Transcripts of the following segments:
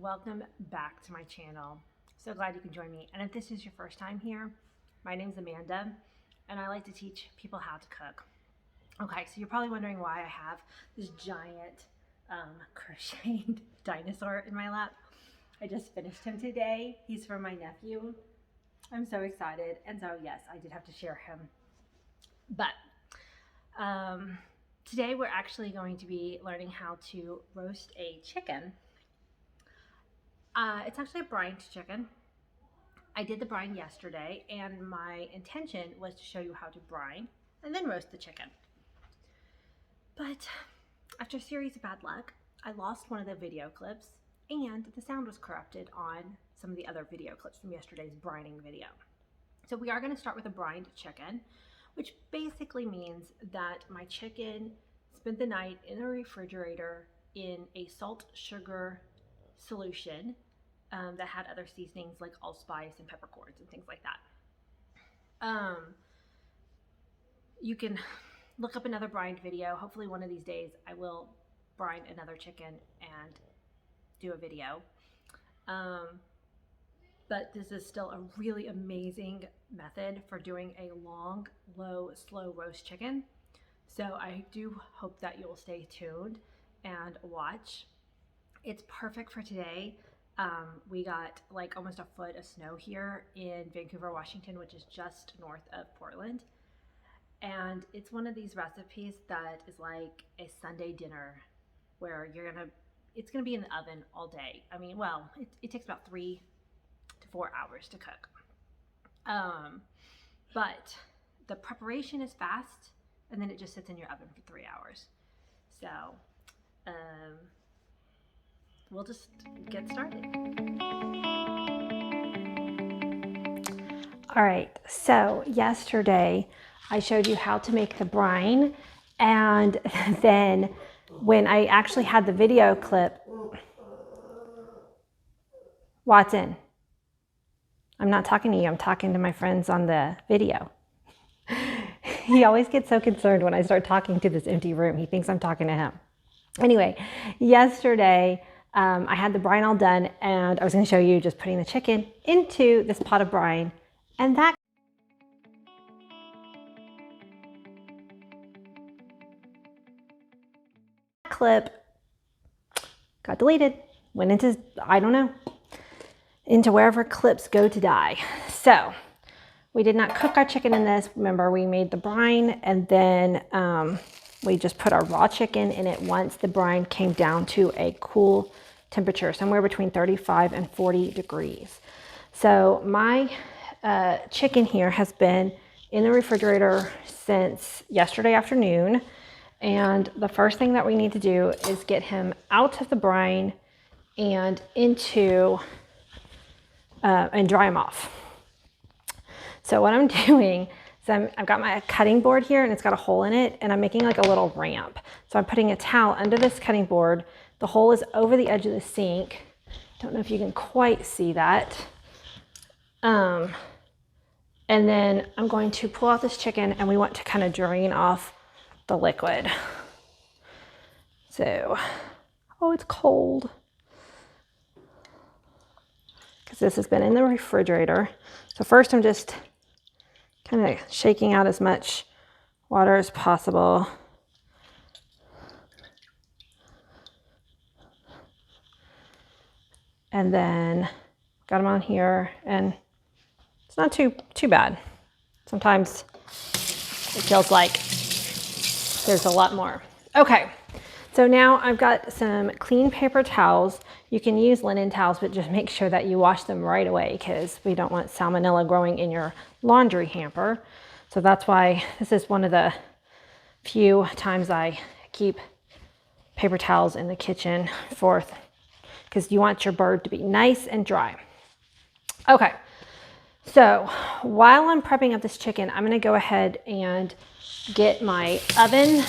welcome back to my channel. So glad you can join me. And if this is your first time here, my name's Amanda and I like to teach people how to cook. Okay, so you're probably wondering why I have this giant crocheted dinosaur in my lap. I just finished him today. He's from my nephew. I'm so excited. And so yes, I did have to share him. But today we're actually going to be learning how to roast a chicken. It's actually a brined chicken. I did the brine yesterday, and my intention was to show you how to brine and then roast the chicken. But after a series of bad luck, I lost one of the video clips, and the sound was corrupted on some of the other video clips from yesterday's brining video. So we are going to start with a brined chicken, which basically means that my chicken spent the night in the refrigerator in a salt sugar solution that had other seasonings like allspice and peppercorns and things like that. You can look up another brined video. Hopefully one of these days I will brine another chicken and do a video. But this is still a really amazing method for doing a long, low, slow roast chicken. So I do hope that you'll stay tuned and watch. It's perfect for today. We got like almost a foot of snow here in Vancouver, Washington, which is just north of Portland. And it's one of these recipes that is like a Sunday dinner where it's gonna be in the oven all day. I mean, well, it takes about 3 to 4 hours to cook. But the preparation is fast, and then it just sits in your oven for 3 hours. So, we'll just get started. All right, so yesterday I showed you how to make the brine, and then when I actually had the video clip, Watson, I'm not talking to you, I'm talking to my friends on the video. He always gets so concerned when I start talking to this empty room. He thinks I'm talking to him. Anyway, yesterday, I had the brine all done, and I was going to show you just putting the chicken into this pot of brine, and that clip got deleted, went into, I don't know, into wherever clips go to die. So we did not cook our chicken in this. Remember, we made the brine, and then we just put our raw chicken in it once the brine came down to a cool temperature, somewhere between 35 and 40 degrees. So my chicken here has been in the refrigerator since yesterday afternoon. And the first thing that we need to do is get him out of the brine and into, and dry him off. So what I'm doing is I've got my cutting board here, and it's got a hole in it, and I'm making like a little ramp. So I'm putting a towel under this cutting board. The hole is over the edge of the sink. Don't know if you can quite see that. And then I'm going to pull out this chicken, and we want to kind of drain off the liquid. So, oh, it's cold. Because this has been in the refrigerator. So first I'm just kind of shaking out as much water as possible. And then got them on here, and it's not too bad. Sometimes it feels like there's a lot more. Okay, so now I've got some clean paper towels. You can use linen towels, but just make sure that you wash them right away, because we don't want salmonella growing in your laundry hamper. So that's why this is one of the few times I keep paper towels in the kitchen because you want your bird to be nice and dry. Okay, so while I'm prepping up this chicken, I'm gonna go ahead and get my oven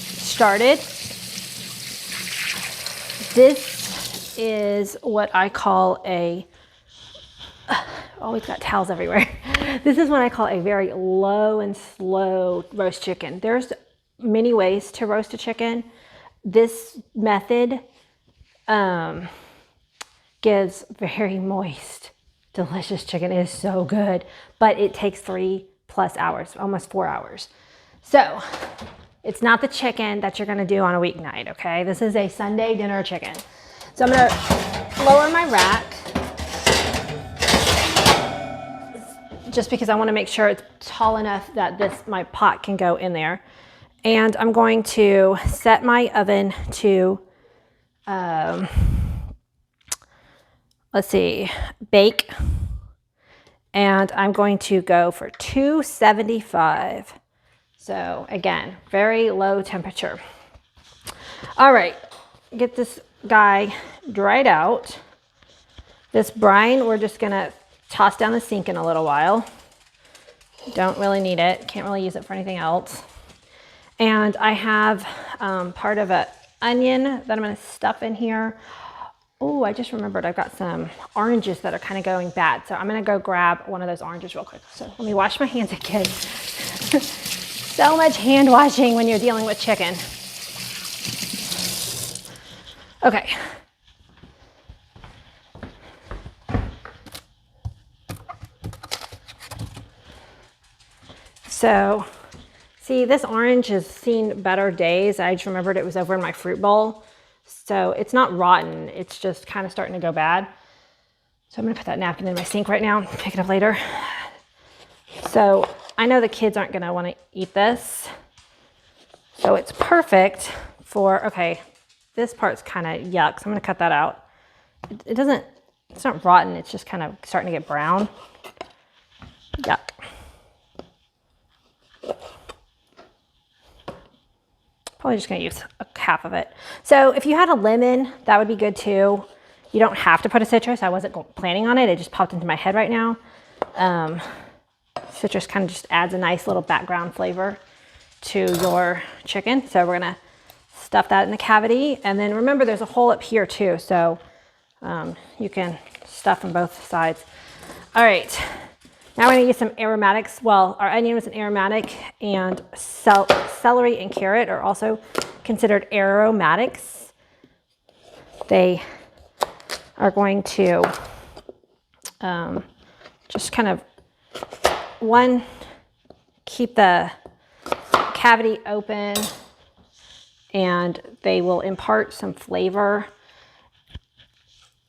started. This is what I call a, always got towels everywhere. This is what I call a very low and slow roast chicken. There's many ways to roast a chicken. This method gives very moist, delicious chicken. It is so good, but it takes 3+ hours, almost 4 hours. So it's not the chicken that you're gonna do on a weeknight, okay? This is a Sunday dinner chicken. So I'm gonna lower my rack just because I wanna make sure it's tall enough that my pot can go in there. And I'm going to set my oven to, let's see, bake. And I'm going to go for 275. So again, very low temperature. All right, get this guy dried out. This brine, we're just gonna toss down the sink in a little while. Don't really need it, can't really use it for anything else. And I have part of an onion that I'm gonna stuff in here. Oh, I just remembered I've got some oranges that are kind of going bad. So I'm gonna go grab one of those oranges real quick. So let me wash my hands again. So much hand washing when you're dealing with chicken. Okay. So, see, this orange has seen better days. I just remembered it was over in my fruit bowl. So it's not rotten, it's just kind of starting to go bad. So I'm gonna put that napkin in my sink right now, pick it up later. So I know the kids aren't gonna wanna eat this. So it's perfect for, okay, this part's kind of yuck, so I'm gonna cut that out. It's not rotten, it's just kind of starting to get brown. Yuck. Probably just gonna use half of it. So if you had a lemon, that would be good too. You don't have to put a citrus. I wasn't planning on it. It just popped into my head right now. Citrus kind of just adds a nice little background flavor to your chicken. So we're gonna stuff that in the cavity. And then remember there's a hole up here too. So you can stuff on both sides. All right. Now we're gonna use some aromatics. Well, our onion was an aromatic, and celery and carrot are also considered aromatics. They are going to just kind of, keep the cavity open, and they will impart some flavor,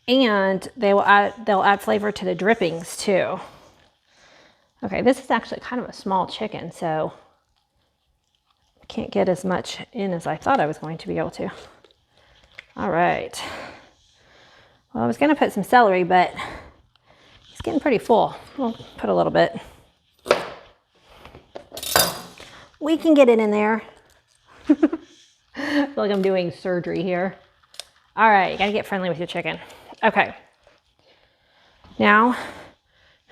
and they'll add flavor to the drippings too. Okay, this is actually kind of a small chicken, so I can't get as much in as I thought I was going to be able to. All right. Well, I was gonna put some celery, but it's getting pretty full. We'll put a little bit. We can get it in there. I feel like I'm doing surgery here. All right, you gotta get friendly with your chicken. Okay. Now, I'm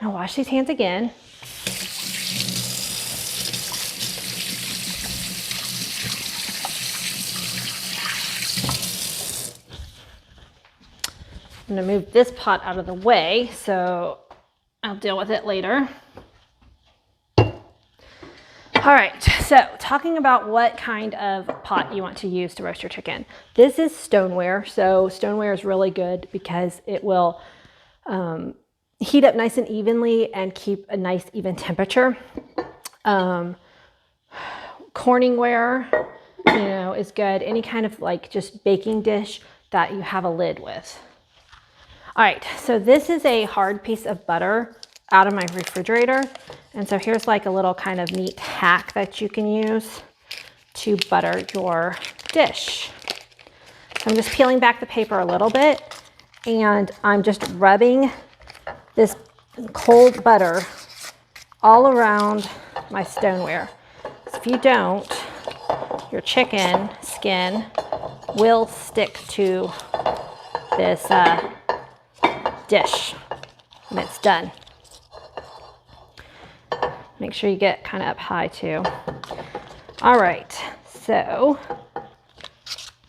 gonna wash these hands again. I'm gonna move this pot out of the way, so I'll deal with it later. All right, so talking about what kind of pot you want to use to roast your chicken. This is stoneware, so stoneware is really good because it will heat up nice and evenly and keep a nice even temperature. Corningware, is good. Any kind of like just baking dish that you have a lid with. All right, so this is a hard piece of butter out of my refrigerator. And so here's like a little kind of neat hack that you can use to butter your dish. So I'm just peeling back the paper a little bit, and I'm just rubbing this cold butter all around my stoneware. So if you don't, your chicken skin will stick to this dish when it's done. Make sure you get kind of up high too. All right, so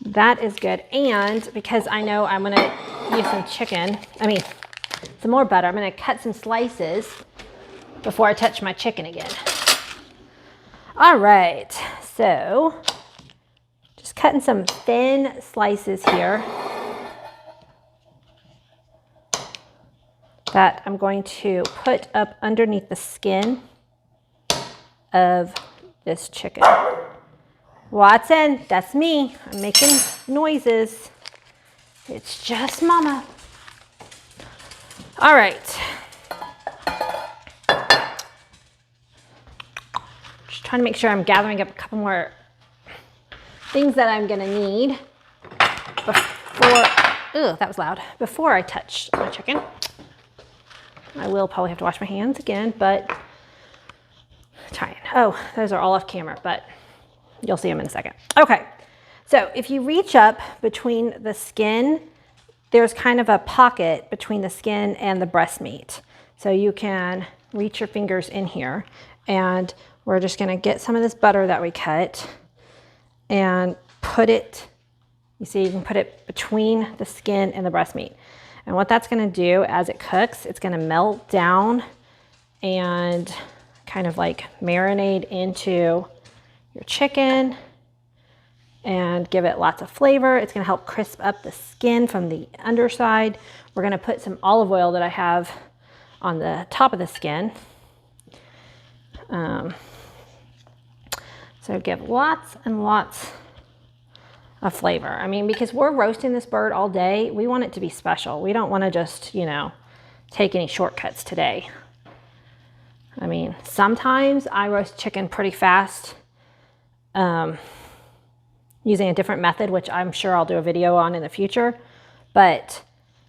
that is good. And because I know I'm gonna use some more butter, I'm gonna cut some slices before I touch my chicken again. All right, so just cutting some thin slices here. that I'm going to put up underneath the skin of this chicken. Watson, that's me. I'm making noises. It's just Mama. All right. Just trying to make sure I'm gathering up a couple more things that I'm gonna need before, that was loud, before I touch my chicken. I will probably have to wash my hands again, but trying. Oh, those are all off camera, but you'll see them in a second. Okay, so if you reach up between the skin, there's kind of a pocket between the skin and the breast meat. So you can reach your fingers in here, and we're just gonna get some of this butter that we cut and put it, you see, you can put it between the skin and the breast meat. And what that's gonna do as it cooks, it's gonna melt down and kind of like marinate into your chicken and give it lots of flavor. It's gonna help crisp up the skin from the underside. We're gonna put some olive oil that I have on the top of the skin. So give lots and lots of flavor. I mean, because we're roasting this bird all day, we want it to be special. We don't want to just, you know, take any shortcuts today. I mean, sometimes I roast chicken pretty fast using a different method, which I'm sure I'll do a video on in the future. But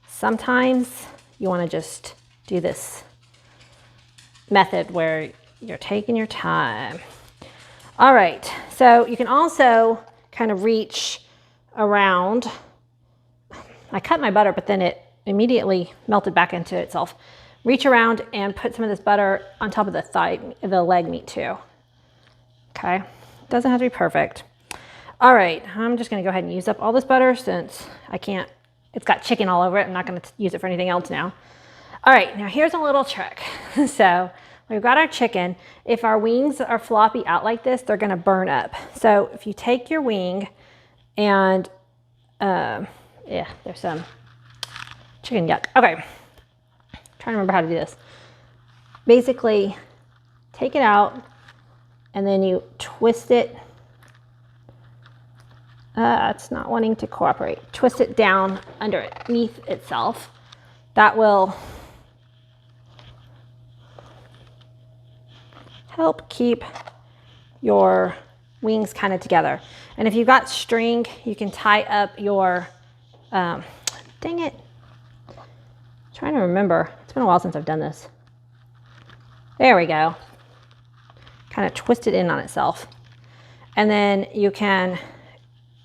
sometimes you want to just do this method where you're taking your time. All right, so you can also kind of reach around. I cut my butter, but then it immediately melted back into itself. Reach around and put some of this butter on top of the leg meat too. Okay, doesn't have to be perfect. All right, I'm just gonna go ahead and use up all this butter since I can't, it's got chicken all over it. I'm not gonna use it for anything else now. All right, now here's a little trick. So we've got our chicken. If our wings are floppy out like this, they're gonna burn up. So if you take your wing and, yeah, there's some chicken yuck. Okay, trying to remember how to do this. Basically, take it out and then you twist it. It's not wanting to cooperate. Twist it down underneath itself. That will help keep your wings kind of together. And if you've got string, you can tie up your, dang it. I'm trying to remember. It's been a while since I've done this. There we go. Kind of twist it in on itself. And then you can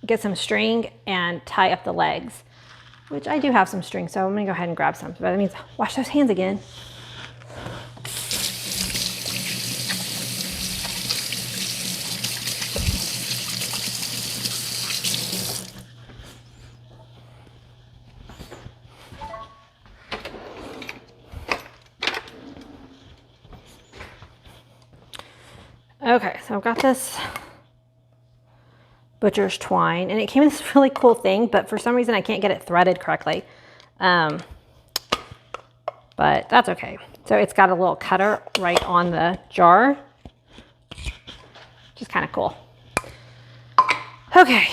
get some string and tie up the legs, which I do have some string, so I'm gonna go ahead and grab some. But that means wash those hands again. Okay, so I've got this butcher's twine, and it came in this really cool thing, but for some reason I can't get it threaded correctly. But that's okay. So it's got a little cutter right on the jar, which is kind of cool. Okay,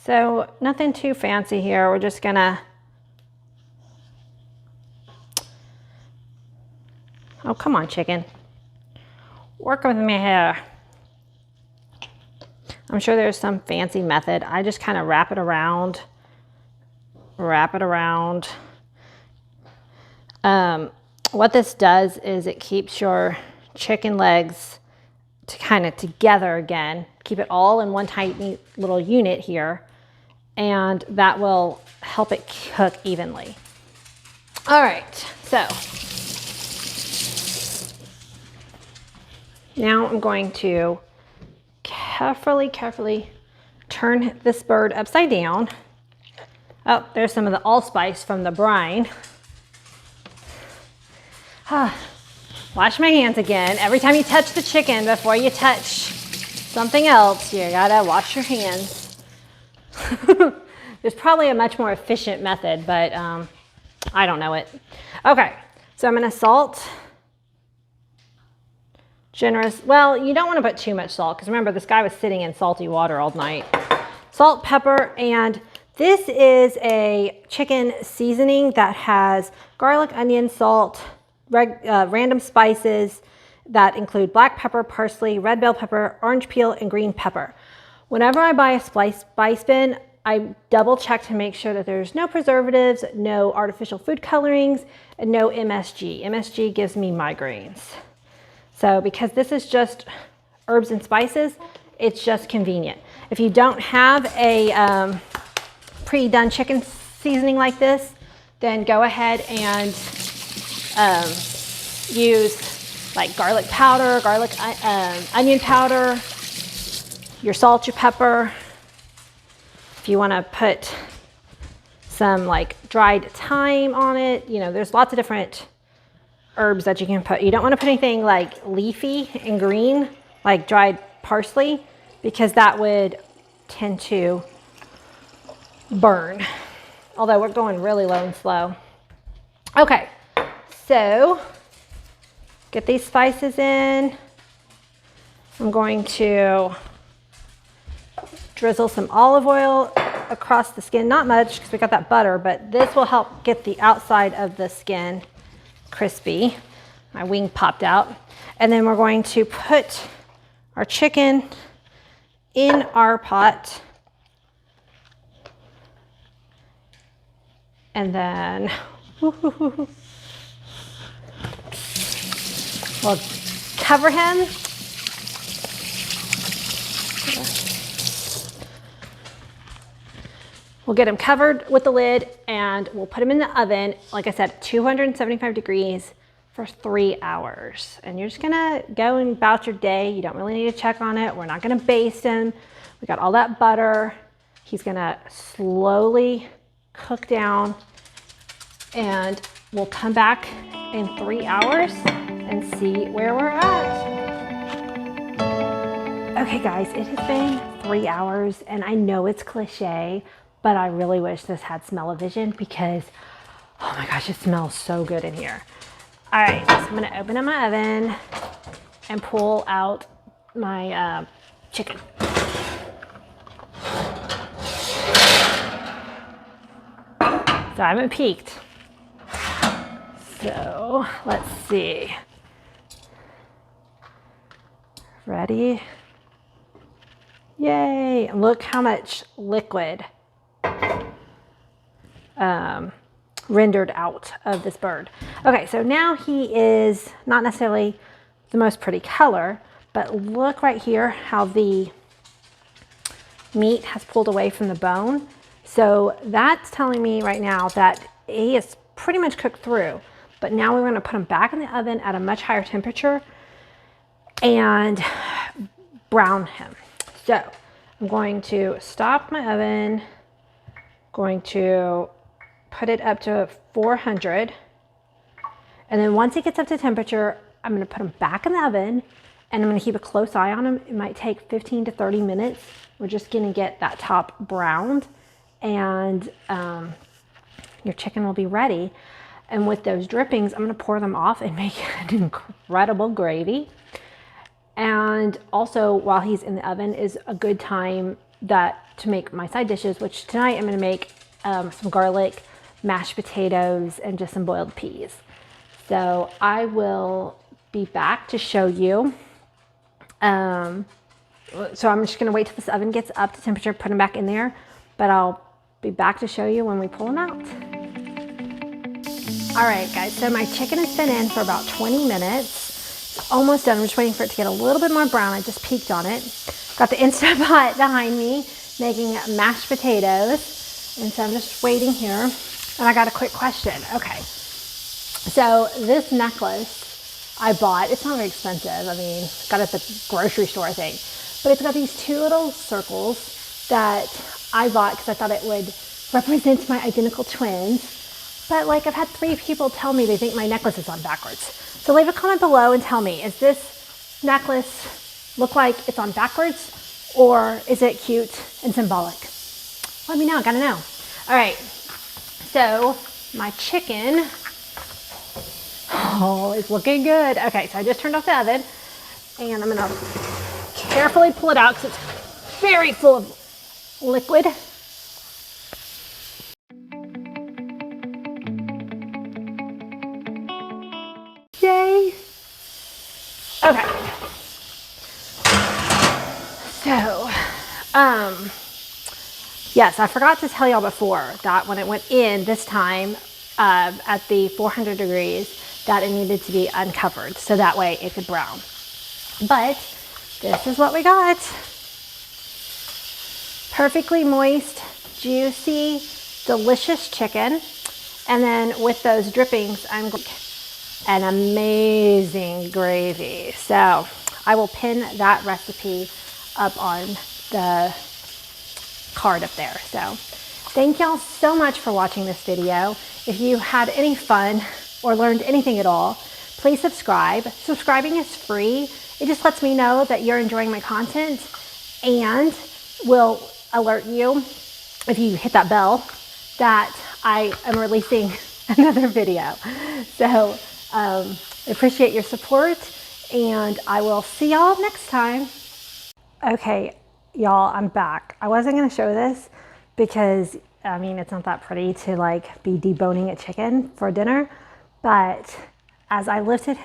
so nothing too fancy here. We're just gonna, oh, come on, chicken. Work with me here. I'm sure there's some fancy method. I just kind of wrap it around. What this does is it keeps your chicken legs kind of together again. Keep it all in one tiny little unit here, and that will help it cook evenly. All right, so now I'm going to carefully turn this bird upside down. Oh, there's some of the allspice from the brine. Wash my hands again. Every time you touch the chicken before you touch something else, you gotta wash your hands. There's probably a much more efficient method, but I don't know it. Okay, So I'm going to salt. Generous. Well, you don't want to put too much salt because remember this guy was sitting in salty water all night. Salt, pepper, and this is a chicken seasoning that has garlic, onion, salt, random spices that include black pepper, parsley, red bell pepper, orange peel, and green pepper. Whenever I buy a spice bin, I double check to make sure that there's no preservatives, no artificial food colorings, and no MSG. MSG gives me migraines. So because this is just herbs and spices, it's just convenient. If you don't have a pre-done chicken seasoning like this, then go ahead and use like garlic powder, onion powder, your salt, your pepper. If you want to put some like dried thyme on it, you know, there's lots of different herbs that you can put. You don't want to put anything like leafy and green, like dried parsley, because that would tend to burn. Although we're going really low and slow. Okay, so get these spices in. I'm going to drizzle some olive oil across the skin. Not much because we got that butter, but this will help get the outside of the skin crispy. My wing popped out. And then we're going to put our chicken in our pot. And then we'll cover him. We'll get him covered with the lid and we'll put him in the oven, like I said, 275 degrees for 3 hours. And you're just gonna go and about your day. You don't really need to check on it. We're not gonna baste him. We got all that butter. He's gonna slowly cook down and we'll come back in 3 hours and see where we're at. Okay guys, it has been 3 hours and I know it's cliche, but I really wish this had smell-o-vision because, oh my gosh, it smells so good in here. All right, so I'm gonna open up my oven and pull out my chicken. So I haven't peeked. So let's see. Ready? Yay, look how much liquid rendered out of this bird. Okay, so now he is not necessarily the most pretty color, but look right here how the meat has pulled away from the bone. So that's telling me right now that he is pretty much cooked through, but now we're gonna put him back in the oven at a much higher temperature and brown him. So I'm going to stop my oven, going to put it up to 400. And then once it gets up to temperature, I'm gonna put him back in the oven and I'm gonna keep a close eye on him. It might take 15 to 30 minutes. We're just gonna get that top browned and your chicken will be ready. And with those drippings, I'm gonna pour them off and make an incredible gravy. And also while he's in the oven is a good time to make my side dishes, which tonight I'm gonna make some garlic, mashed potatoes, and just some boiled peas. So I will be back to show you. So I'm just gonna wait till this oven gets up to temperature, put them back in there, but I'll be back to show you when we pull them out. All right, guys, so my chicken has been in for about 20 minutes. It's almost done. I'm just waiting for it to get a little bit more brown. I just peeked on it. Got the Instant Pot behind me making mashed potatoes. And so I'm just waiting here. And I got a quick question. Okay, so this necklace I bought, it's not very expensive. I mean, got it at the grocery store, I think. But it's got these two little circles that I bought because I thought it would represent my identical twins. But like I've had 3 people tell me they think my necklace is on backwards. So leave a comment below and tell me, is this necklace look like it's on backwards or is it cute and symbolic? Let me know, I gotta know. All right, so my chicken, Oh, it's looking good. Okay, so I just turned off the oven and I'm gonna carefully pull it out because it's very full of liquid. Yay. Okay. So, yes, I forgot to tell y'all before that when it went in this time at the 400 degrees, that it needed to be uncovered so that way it could brown. But this is what we got. Perfectly moist, juicy, delicious chicken. And then with those drippings, I'm going an amazing gravy. So I will pin that recipe up on the card up there. So thank y'all so much for watching this video. If you had any fun or learned anything at all, please subscribe. Subscribing is free. It just lets me know that you're enjoying my content and will alert you if you hit that bell that I am releasing another video. So appreciate your support and I will see y'all next time. Okay, y'all, I'm back. I wasn't gonna show this because I mean, it's not that pretty to like be deboning a chicken for dinner, but as I lifted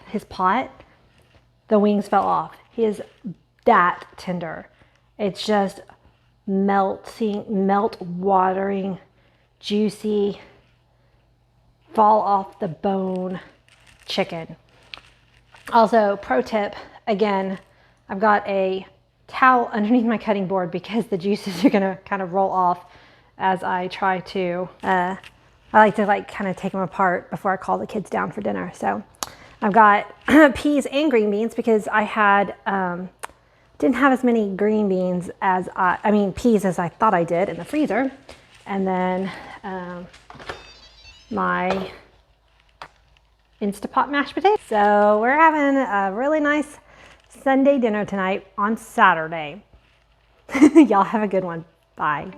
his pot, the wings fell off. He is that tender. It's just watering, juicy, fall off the bone chicken. Also, pro tip, again, I've got a towel underneath my cutting board because the juices are gonna kind of roll off as I try to, I like to like kind of take them apart before I call the kids down for dinner. So I've got peas and green beans because I had, didn't have as many green beans as peas as I thought I did in the freezer. And then my Instapot mashed potatoes. So we're having a really nice Sunday dinner tonight on Saturday. Y'all have a good one. Bye.